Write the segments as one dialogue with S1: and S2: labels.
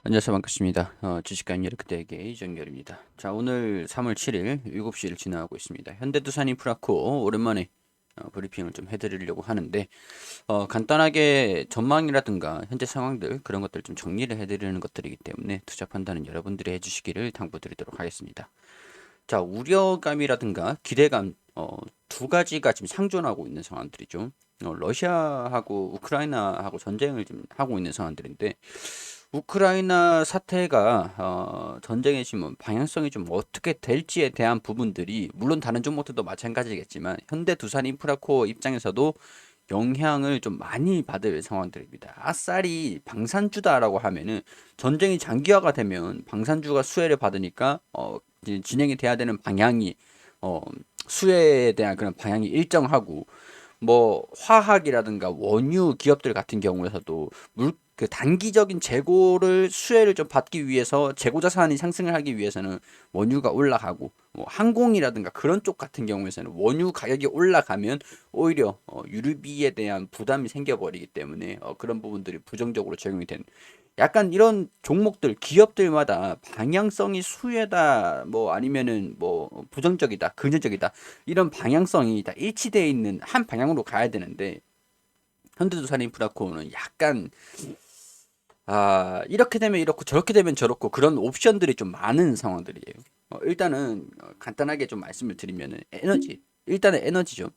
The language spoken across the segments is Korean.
S1: 안녕하세요. 반갑습니다. 주식강 여러분들에게 이정열입니다. 자, 오늘 3월 7일 7시를 지나고 있습니다. 현대두산 인프라코 오랜만에 브리핑을 좀 해드리려고 하는데 간단하게 전망이라든가 현재 상황들 그런 것들 좀 정리를 해드리는 것들이기 때문에 투자 판단은 여러분들이 해주시기를 당부드리도록 하겠습니다. 자, 우려감이라든가 기대감 두 가지가 지금 상존하고 있는 상황들이죠. 러시아하고 우크라이나하고 전쟁을 지금 하고 있는 상황들인데 우크라이나 사태가 전쟁의 지금 방향성이 좀 어떻게 될지에 대한 부분들이 물론 다른 종목들도 마찬가지겠지만 현대 두산 인프라코어 입장에서도 영향을 좀 많이 받을 상황들입니다. 아싸리 방산주다라고 하면은 전쟁이 장기화가 되면 방산주가 수혜를 받으니까 이제 진행이 돼야 되는 방향이 어, 수혜에 대한 그런 방향이 일정하고 뭐 화학이라든가 원유 기업들 같은 경우에서도 그 단기적인 재고를 수혜를 좀 받기 위해서 재고 자산이 상승을 하기 위해서는 원유가 올라가고 뭐 항공이라든가 그런 쪽 같은 경우에서는 원유 가격이 올라가면 오히려 유류비에 대한 부담이 생겨버리기 때문에 그런 부분들이 부정적으로 적용이 된 약간 이런 종목들 기업들마다 방향성이 수혜다 뭐 아니면은 뭐 부정적이다 긍정적이다 이런 방향성이 다 일치되어 있는 한 방향으로 가야 되는데 현대두산 인프라코는 약간 이렇게 되면 이렇고 저렇게 되면 저렇고 그런 옵션들이 좀 많은 상황들이에요. 일단은 간단하게 좀 말씀을 드리면은 에너지 일단은 에너지죠.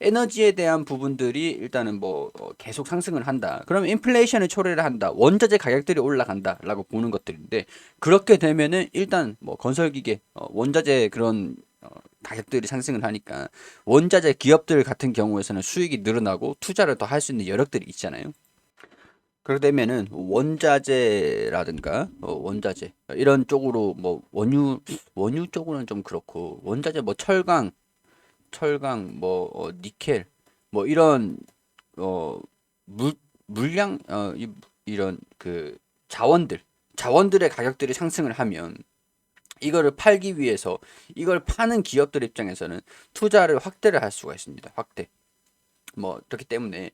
S1: 에너지에 대한 부분들이 일단은 뭐 계속 상승을 한다. 그러면 인플레이션을 초래를 한다. 원자재 가격들이 올라간다라고 보는 것들인데 그렇게 되면은 일단 뭐 건설기계, 원자재 그런 가격들이 상승을 하니까 원자재 기업들 같은 경우에서는 수익이 늘어나고 투자를 더 할 수 있는 여력들이 있잖아요. 그렇게 되면은 원자재라든가 원자재 이런 쪽으로 뭐 원유 쪽으로는 좀 그렇고 원자재 뭐 철강 뭐 니켈 뭐 이런 어 물 물량 이런 그 자원들의 가격들이 상승을 하면 이거를 팔기 위해서 이걸 파는 기업들 입장에서는 투자를 확대를 할 수가 있습니다. 확대. 뭐 그렇기 때문에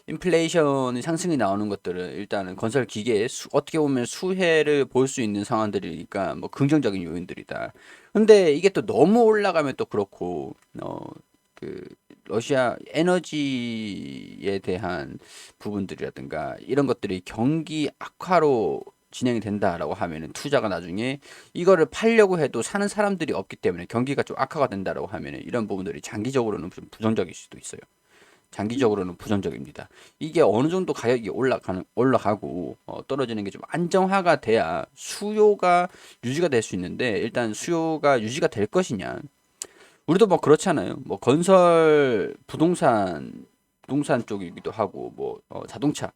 S1: 인플레이션이 상승이 나오는 것들은 일단은 건설 기계에 어떻게 보면 수혜를 볼 수 있는 상황들이니까 뭐 긍정적인 요인들이다. 근데 이게 또 너무 올라가면 또 그렇고 그 러시아 에너지에 대한 부분들이라든가 이런 것들이 경기 악화로 진행이 된다라고 하면은 투자가 나중에 이거를 팔려고 해도 사는 사람들이 없기 때문에 경기가 좀 악화가 된다라고 하면은 이런 부분들이 장기적으로는 좀 부정적일 수도 있어요. 장기적으로는 부정적입니다. 이게 어느 정도 가격이 올라가고 떨어지는 게 좀 안정화가 돼야 수요가 유지가 될 수 있는데 일단 수요가 유지가 될 것이냐 우리도 뭐 그렇잖아요. 뭐 건설 부동산 쪽이기도 하고 뭐 자동차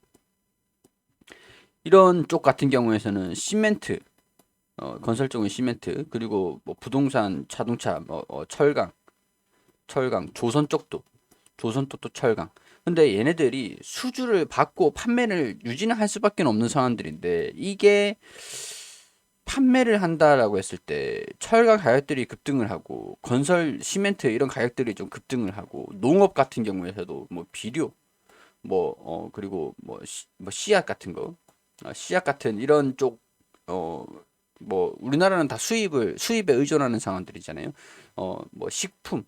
S1: 이런 쪽 같은 경우에서는 시멘트 건설 쪽은 시멘트 그리고 뭐 부동산 자동차 뭐 철강 조선 쪽도 철강 근데 얘네들이 수주를 받고 판매를 유지는 할 수밖에 없는 상황들인데 이게 판매를 한다라고 했을 때 철강 가격들이 급등을 하고 건설 시멘트 이런 가격들이 좀 급등을 하고 농업 같은 경우에서도 뭐 비료 뭐 그리고 뭐 씨앗 같은 거 씨앗 같은 이런 쪽 뭐 우리나라는 다 수입에 의존하는 상황들이잖아요. 뭐 식품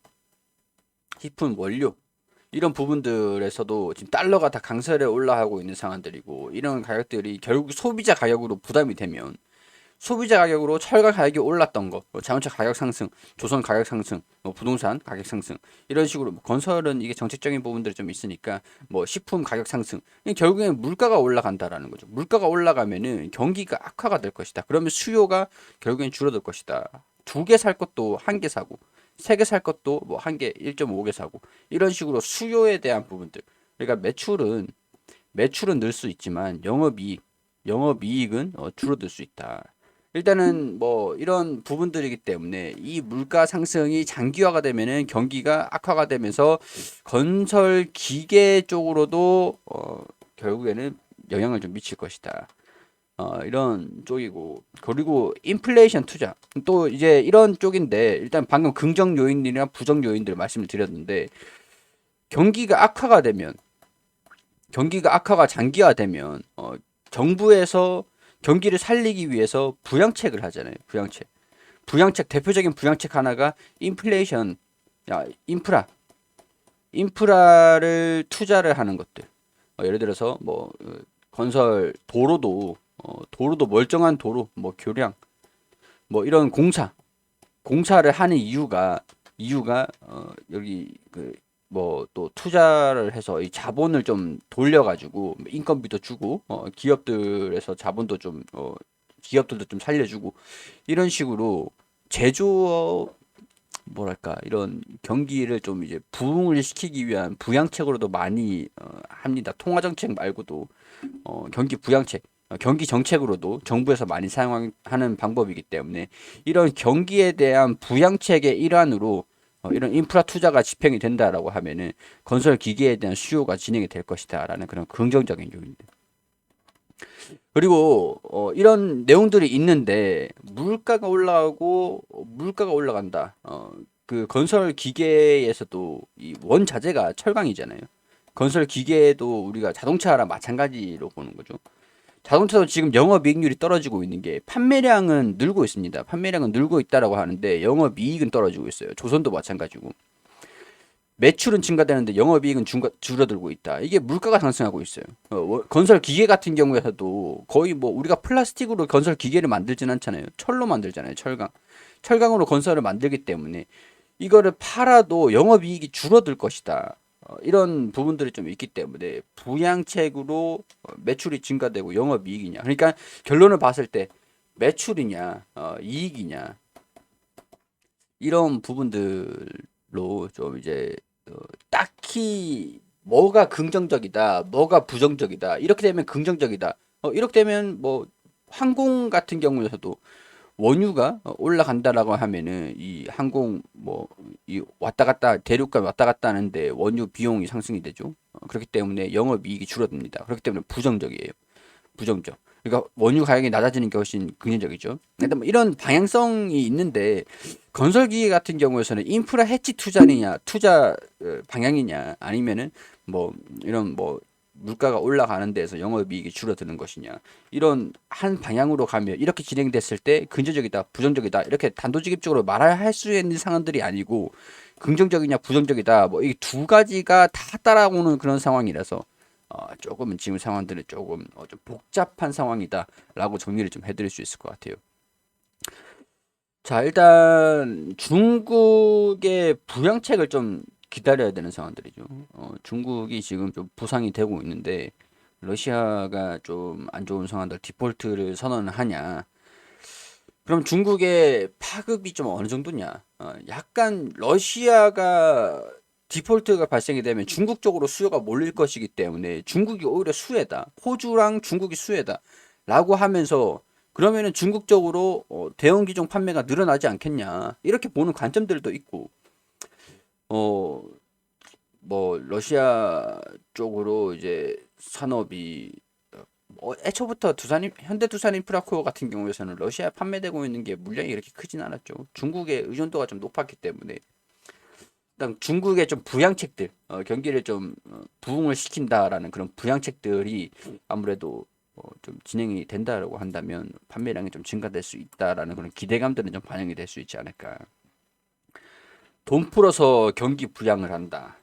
S1: 원료 이런 부분들에서도 지금 달러가 다 강세를 올라가고 있는 상황들이고 이런 가격들이 결국 소비자 가격으로 부담이 되면 소비자 가격으로 철강 가격이 올랐던 거, 뭐 자동차 가격 상승, 조선 가격 상승, 뭐 부동산 가격 상승 이런 식으로 뭐 건설은 이게 정책적인 부분들이 좀 있으니까 뭐 식품 가격 상승 결국에는 물가가 올라간다라는 거죠. 물가가 올라가면은 경기가 악화가 될 것이다. 그러면 수요가 결국엔 줄어들 것이다. 두 개 살 것도 한 개 사고 세 개 살 것도 뭐 한 개 1.5개 사고 이런 식으로 수요에 대한 부분들. 그러니까 매출은 늘 수 있지만 영업이익은 줄어들 수 있다. 일단은 뭐 이런 부분들이기 때문에 이 물가 상승이 장기화가 되면은 경기가 악화가 되면서 건설 기계 쪽으로도 결국에는 영향을 좀 미칠 것이다. 이런 쪽이고 그리고 인플레이션 투자 또 이제 이런 쪽인데 일단 방금 긍정 요인이나 부정 요인들 말씀을 드렸는데 경기가 악화가 되면 경기가 악화가 장기화되면 정부에서 경기를 살리기 위해서 부양책을 하잖아요. 부양책 대표적인 부양책 하나가 인플레이션, 야, 인프라를 투자를 하는 것들. 예를 들어서 뭐 건설 도로도 멀쩡한 도로, 뭐 교량, 뭐 이런 공사를 하는 이유가 여기 그 뭐 또 투자를 해서 이 자본을 좀 돌려가지고 인건비도 주고 기업들에서 자본도 좀 기업들도 좀 살려주고 이런 식으로 제조업 뭐랄까 이런 경기를 좀 이제 부흥을 시키기 위한 부양책으로도 많이 합니다. 통화 정책 말고도 경기 부양책, 경기 정책으로도 정부에서 많이 사용하는 방법이기 때문에 이런 경기에 대한 부양책의 일환으로 이런 인프라 투자가 집행이 된다라고 하면은 건설 기계에 대한 수요가 진행이 될 것이다라는 그런 긍정적인 요인들. 그리고 이런 내용들이 있는데 물가가 올라가고 물가가 올라간다. 그 건설 기계에서도 이 원자재가 철강이잖아요. 건설 기계도 우리가 자동차랑 마찬가지로 보는 거죠. 자동차도 지금 영업이익률이 떨어지고 있는 게 판매량은 늘고 있습니다. 판매량은 늘고 있다라고 하는데 영업이익은 떨어지고 있어요. 조선도 마찬가지고. 매출은 증가되는데 영업이익은 줄어들고 있다. 이게 물가가 상승하고 있어요. 건설 기계 같은 경우에서도 거의 뭐 우리가 플라스틱으로 건설 기계를 만들진 않잖아요. 철로 만들잖아요. 철강으로 건설을 만들기 때문에 이거를 팔아도 영업이익이 줄어들 것이다. 이런 부분들이 좀 있기 때문에 부양책으로 매출이 증가되고 영업이익이냐. 그러니까 결론을 봤을 때 매출이냐, 이익이냐 이런 부분들로 좀 이제 딱히 뭐가 긍정적이다, 뭐가 부정적이다. 이렇게 되면 긍정적이다. 이렇게 되면 뭐 항공 같은 경우에서도 원유가 올라간다라고 하면은 이 항공 뭐 이 왔다 갔다 대륙간 왔다 갔다 하는데 원유 비용이 상승이 되죠. 그렇기 때문에 영업이익이 줄어듭니다. 그렇기 때문에 부정적이에요. 부정적. 그러니까 원유 가격이 낮아지는 게 훨씬 긍정적이죠. 근데 뭐 이런 방향성이 있는데 건설기계 같은 경우에서는 인프라 해치 투자 방향이냐 아니면은 뭐 이런 뭐 물가가 올라가는 데서 영업이익이 줄어드는 것이냐 이런 한 방향으로 가면 이렇게 진행됐을 때 긍정적이다 부정적이다 이렇게 단도직입적으로 말할 수 있는 상황들이 아니고 긍정적이냐 부정적이다 뭐 이 두 가지가 다 따라오는 그런 상황이라서 조금은 지금 상황들은 조금 좀 복잡한 상황이다라고 정리를 좀 해드릴 수 있을 것 같아요. 자, 일단 중국의 부양책을 좀 기다려야 되는 상황들이죠. 중국이 지금 좀 부상이 되고 있는데 러시아가 좀 안 좋은 상황들 디폴트를 선언하냐? 그럼 중국의 파급이 좀 어느 정도냐? 약간 러시아가 디폴트가 발생이 되면 중국 쪽으로 수요가 몰릴 것이기 때문에 중국이 오히려 수혜다. 호주랑 중국이 수혜다. 라고 하면서 그러면은 중국 쪽으로 대형 기종 판매가 늘어나지 않겠냐. 이렇게 보는 관점들도 있고, 어, 뭐, 러시아 쪽으로 이제 산업이 애초부터 현대 두산 인프라코어 같은 경우에서는 러시아에 판매되고 있는 게 물량이 이렇게 크진 않았죠. 중국의 의존도가 좀 높았기 때문에 일단 중국의 좀 부양책들 경기를 좀 부흥을 시킨다라는 그런 부양책들이 아무래도 좀 진행이 된다라고 한다면 판매량이 좀 증가될 수 있다라는 그런 기대감들은 좀 반영이 될 수 있지 않을까. 돈 풀어서 경기 부양을 한다.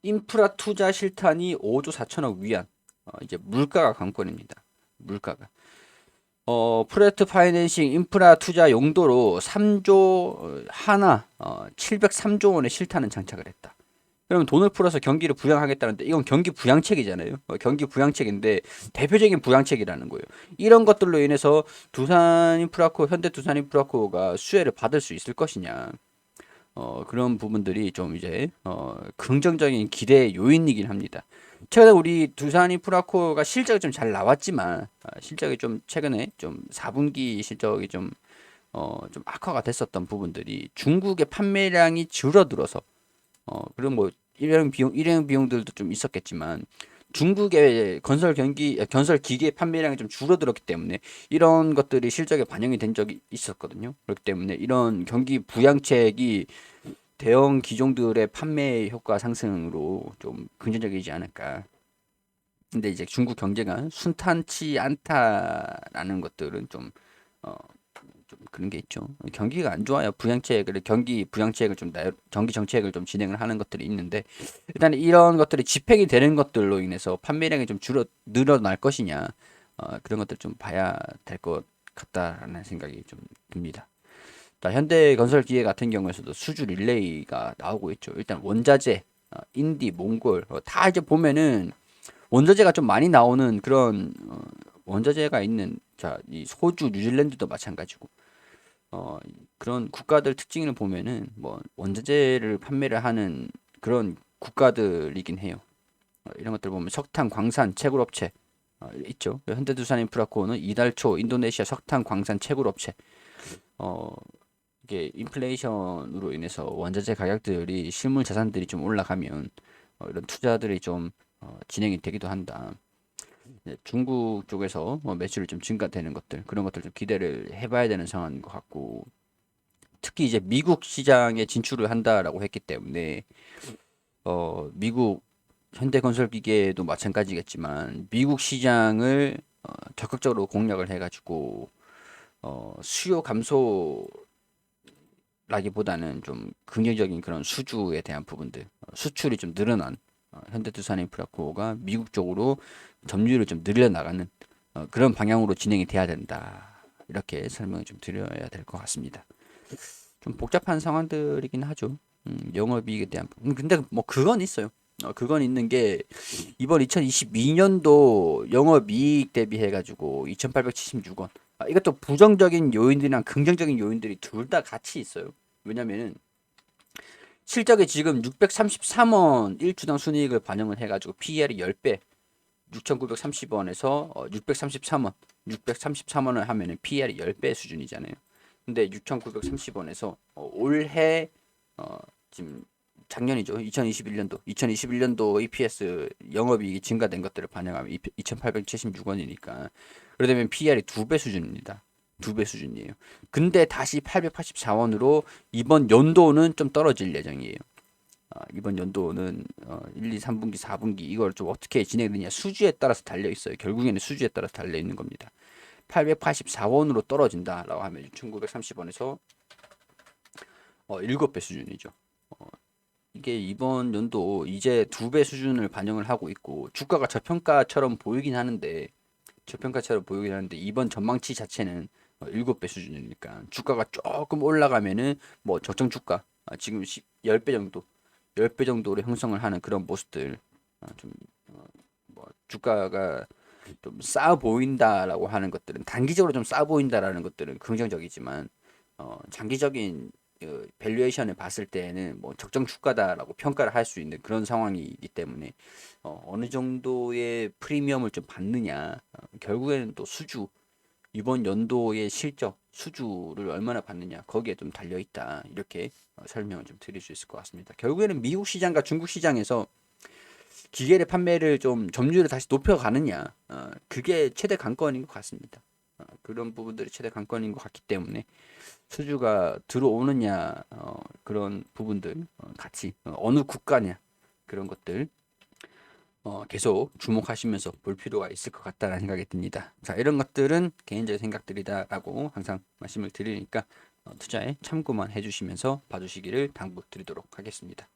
S1: 인프라 투자 실탄이 5조 4천억 위안. 이제 물가가 관건입니다. 물가가. 프로젝트 파이낸싱 인프라 투자 용도로 3조 하나 703조 원의 실탄은 장착을 했다. 그러면 돈을 풀어서 경기를 부양하겠다는데 이건 경기 부양책이잖아요. 경기 부양책인데 대표적인 부양책이라는 거예요. 이런 것들로 인해서 현대 두산 인프라코가 수혜를 받을 수 있을 것이냐. 그런 부분들이 좀 이제 긍정적인 기대 요인이긴 합니다. 최근에 우리 두산 인프라코가 실적이 좀 잘 나왔지만 실적이 좀 최근에 좀 4분기 실적이 좀 악화가 됐었던 부분들이 중국의 판매량이 줄어들어서 그리고 뭐 일회용 비용들도 좀 있었겠지만 중국의 건설 기계 판매량이 좀 줄어들었기 때문에 이런 것들이 실적에 반영이 된 적이 있었거든요. 그렇기 때문에 이런 경기 부양책이 대형 기종들의 판매 효과 상승으로 좀 긍정적이지 않을까. 근데 이제 중국 경제가 순탄치 않다라는 것들은 좀 그런 게 있죠. 경기가 안 좋아요. 경기 부양책을 경기 정책을 좀 진행을 하는 것들이 있는데 일단 이런 것들이 집행이 되는 것들로 인해서 판매량이 좀 늘어날 것이냐 그런 것들 좀 봐야 될 것 같다라는 생각이 좀 듭니다. 자, 현대건설기계 같은 경우에서도 수주 릴레이가 나오고 있죠. 일단 원자재, 인디, 몽골 다 이제 보면은 원자재가 좀 많이 나오는 그런 원자재가 있는 이 호주, 뉴질랜드도 마찬가지고 그런 국가들 특징을 보면은 뭐 원자재를 판매를 하는 그런 국가들이긴 해요. 이런 것들 보면 석탄, 광산, 채굴업체 있죠. 현대두산인프라코는 이달초 인도네시아 석탄, 광산, 채굴업체. 어, 이게 인플레이션으로 인해서 원자재 가격들이 실물 자산들이 좀 올라가면 이런 투자들이 좀 진행이 되기도 한다. 중국 쪽에서 뭐 매출이 좀 증가되는 것들 그런 것들 좀 기대를 해봐야 되는 상황인 것 같고 특히 이제 미국 시장에 진출을 한다라고 했기 때문에 미국 현대건설기계도 마찬가지겠지만 미국 시장을 적극적으로 공략을 해가지고 수요 감소라기보다는 좀 긍정적인 그런 수주에 대한 부분들 수출이 좀 늘어난 현대투자인프라코가 미국 쪽으로 점유율을 좀 늘려나가는 그런 방향으로 진행이 돼야 된다. 이렇게 설명을 좀 드려야 될 것 같습니다. 좀 복잡한 상황들이긴 하죠. 영업이익에 대한 부분. 근데 뭐 그건 있어요. 그건 있는 게 이번 2022년도 영업이익 대비해가지고 2,876원. 이것도 부정적인 요인들이랑 긍정적인 요인들이 둘 다 같이 있어요. 왜냐면은 실적이 지금 633원 1주당 순이익을 반영을 해가지고 PER이 10배 6,930원에서 633원 633원을 하면은 PER이 10배 수준이잖아요. 근데 6,930원에서 올해 지금 작년이죠. 2021년도 EPS 영업이익이 증가된 것들을 반영하면 2,876원이니까 그러면 PER이 2배 수준입니다. 2배 수준이에요. 근데 다시 884원으로 이번 연도는 좀 떨어질 예정이에요. 이번 연도는 1, 2, 3분기, 4분기 이걸 좀 어떻게 진행되느냐 수주에 따라서 달려 있어요. 결국에는 수주에 따라서 달려 있는 겁니다. 884원으로 떨어진다라고 하면 6,930원에서 7배 수준이죠. 이게 이번 연도 이제 2배 수준을 반영을 하고 있고 주가가 저평가처럼 보이긴 하는데 이번 전망치 자체는 7배 수준이니까 주가가 조금 올라가면은 뭐 적정 주가 지금 10배 정도 10배 정도로 형성을 하는 그런 모습들 좀 뭐 주가가 좀 싸 보인다라고 하는 것들은 단기적으로 좀 싸 보인다라는 것들은 긍정적이지만 장기적인 밸류에이션을 봤을 때에는 뭐 적정 주가다라고 평가를 할 수 있는 그런 상황이기 때문에 어느 정도의 프리미엄을 좀 받느냐 결국에는 또 이번 연도의 실적 수주를 얼마나 받느냐 거기에 좀 달려 있다 이렇게 설명을 좀 드릴 수 있을 것 같습니다. 결국에는 미국 시장과 중국 시장에서 기계의 판매를 좀 점유율을 다시 높여가느냐 그게 최대 관건인 것 같습니다. 그런 부분들이 최대 관건인 것 같기 때문에 수주가 들어오느냐 그런 부분들 같이 어느 국가냐 그런 것들 계속 주목하시면서 볼 필요가 있을 것 같다는 생각이 듭니다. 자, 이런 것들은 개인적인 생각들이다라고 항상 말씀을 드리니까 투자에 참고만 해주시면서 봐주시기를 당부드리도록 하겠습니다.